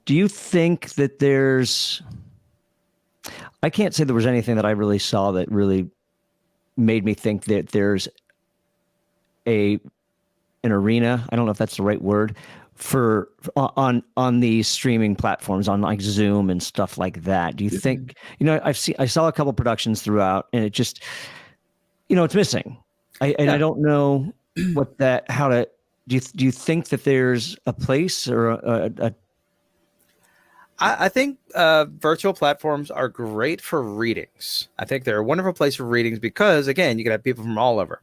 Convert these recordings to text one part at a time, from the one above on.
Do you think that I can't say there was anything that I really saw that really made me think that there's an arena. I don't know if that's the right word for on these streaming platforms, on like Zoom and stuff like that. Do you think, I saw a couple productions throughout, and it just, it's missing. I don't know do you think that there's a place or a I think virtual platforms are great for readings. I think they're a wonderful place for readings because, again, you can have people from all over.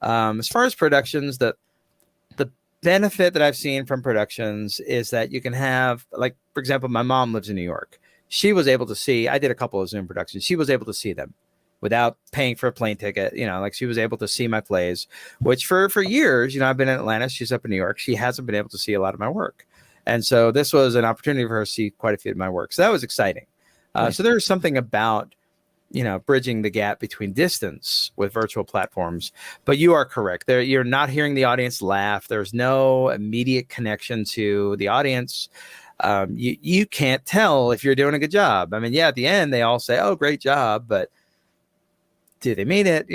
As far as productions, the benefit that I've seen from productions is that you can have, like, for example, my mom lives in New York. She was able to see, I did a couple of Zoom productions. She was able to see them without paying for a plane ticket. Like she was able to see my plays, which for years, I've been in Atlanta. She's up in New York. She hasn't been able to see a lot of my work. And so this was an opportunity for her to see quite a few of my work. So that was exciting. So there's something about, bridging the gap between distance with virtual platforms. But you are correct. You're not hearing the audience laugh. There's no immediate connection to the audience. You can't tell if you're doing a good job. I mean, at the end, they all say, oh, great job. But do they mean it?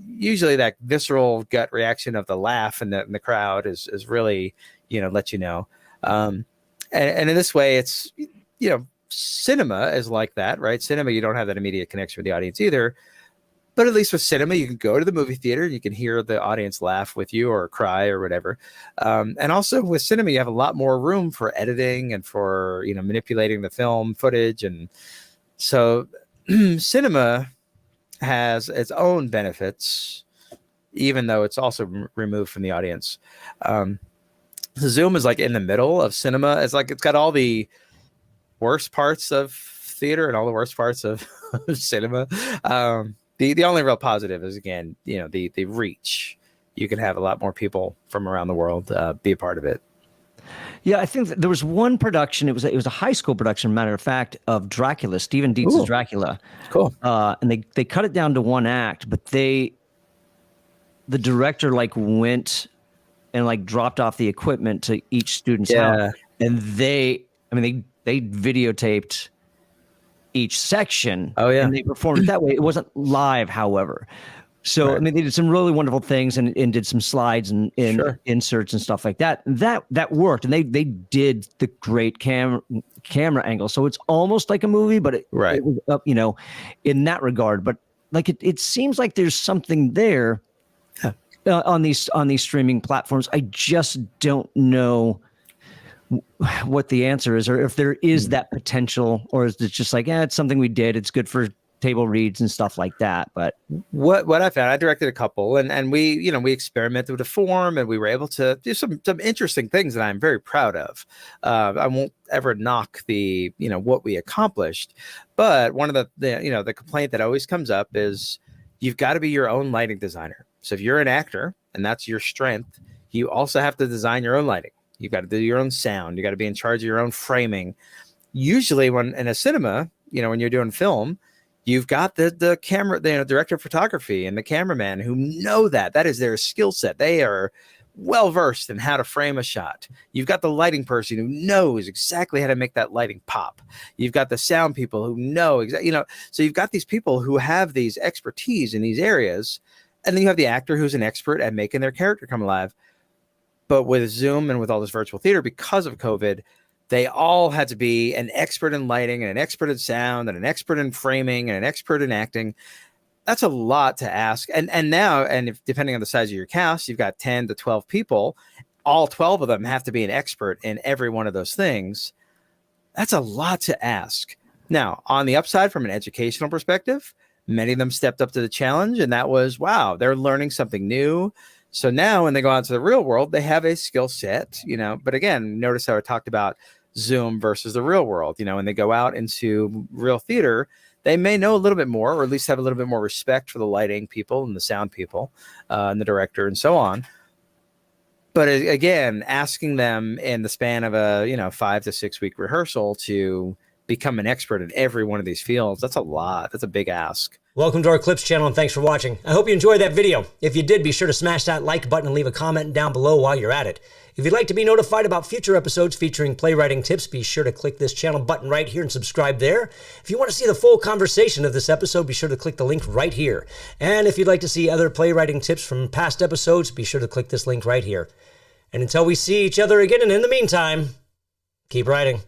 Usually that visceral gut reaction of the laugh in the crowd is really, let you know. And in this way, it's, cinema is like that, right? Cinema, you don't have that immediate connection with the audience either. But at least with cinema, you can go to the movie theater and you can hear the audience laugh with you or cry or whatever. And also with cinema, you have a lot more room for editing and for, manipulating the film footage. And so cinema has its own benefits, even though it's also removed from the audience. Zoom is like in the middle of cinema. It's like it's got all the worst parts of theater and all the worst parts of cinema. The only real positive is, again, the reach. You can have a lot more people from around the world be a part of it. Yeah, I think that there was one production. It was a high school production, matter of fact, of Dracula, Stephen Dietz's Dracula. Cool. And they cut it down to one act, but the director went and dropped off the equipment to each student's house, and they videotaped each section. Oh yeah, and they performed it that way. It wasn't live, however. So right. They did some really wonderful things and did some slides and inserts and stuff like that. That worked, and they did the great camera angle. So it's almost like a movie, but it was up, in that regard. But it seems like there's something there on these streaming platforms. I just don't know what the answer is, or if there is that potential, or is it just it's something we did. It's good for table reads and stuff like that. But what I found, I directed a couple, and we we experimented with the form, and we were able to do some interesting things that I'm very proud of. I won't ever knock the what we accomplished, but one of the complaint that always comes up is you've got to be your own lighting designer. So if you're an actor and that's your strength, you also have to design your own lighting. You've got to do your own sound. You got to be in charge of your own framing. Usually when in a cinema, when you're doing film, you've got the camera, director of photography and the cameraman who know that is their skill set. They are well versed in how to frame a shot. You've got the lighting person who knows exactly how to make that lighting pop. You've got the sound people who know exactly, so you've got these people who have these expertise in these areas. And then you have the actor who's an expert at making their character come alive. But with Zoom and with all this virtual theater, because of COVID, they all had to be an expert in lighting and an expert in sound and an expert in framing and an expert in acting. That's a lot to ask. And now, if, depending on the size of your cast, you've got 10 to 12 people. All 12 of them have to be an expert in every one of those things. That's a lot to ask. Now, on the upside, from an educational perspective, many of them stepped up to the challenge, and that was, wow, they're learning something new. So now when they go out to the real world, they have a skill set, but again, notice how I talked about Zoom versus the real world. When they go out into real theater, they may know a little bit more, or at least have a little bit more respect for the lighting people and the sound people and the director and so on. But again, asking them in the span of a 5 to 6 week rehearsal to become an expert in every one of these fields, that's a lot. That's a big ask. Welcome to our Clips channel, and thanks for watching. I hope you enjoyed that video. If you did, be sure to smash that like button and leave a comment down below while you're at it. If you'd like to be notified about future episodes featuring playwriting tips, be sure to click this channel button right here and subscribe there. If you want to see the full conversation of this episode, be sure to click the link right here. And if you'd like to see other playwriting tips from past episodes, be sure to click this link right here. And until we see each other again, and in the meantime, keep writing.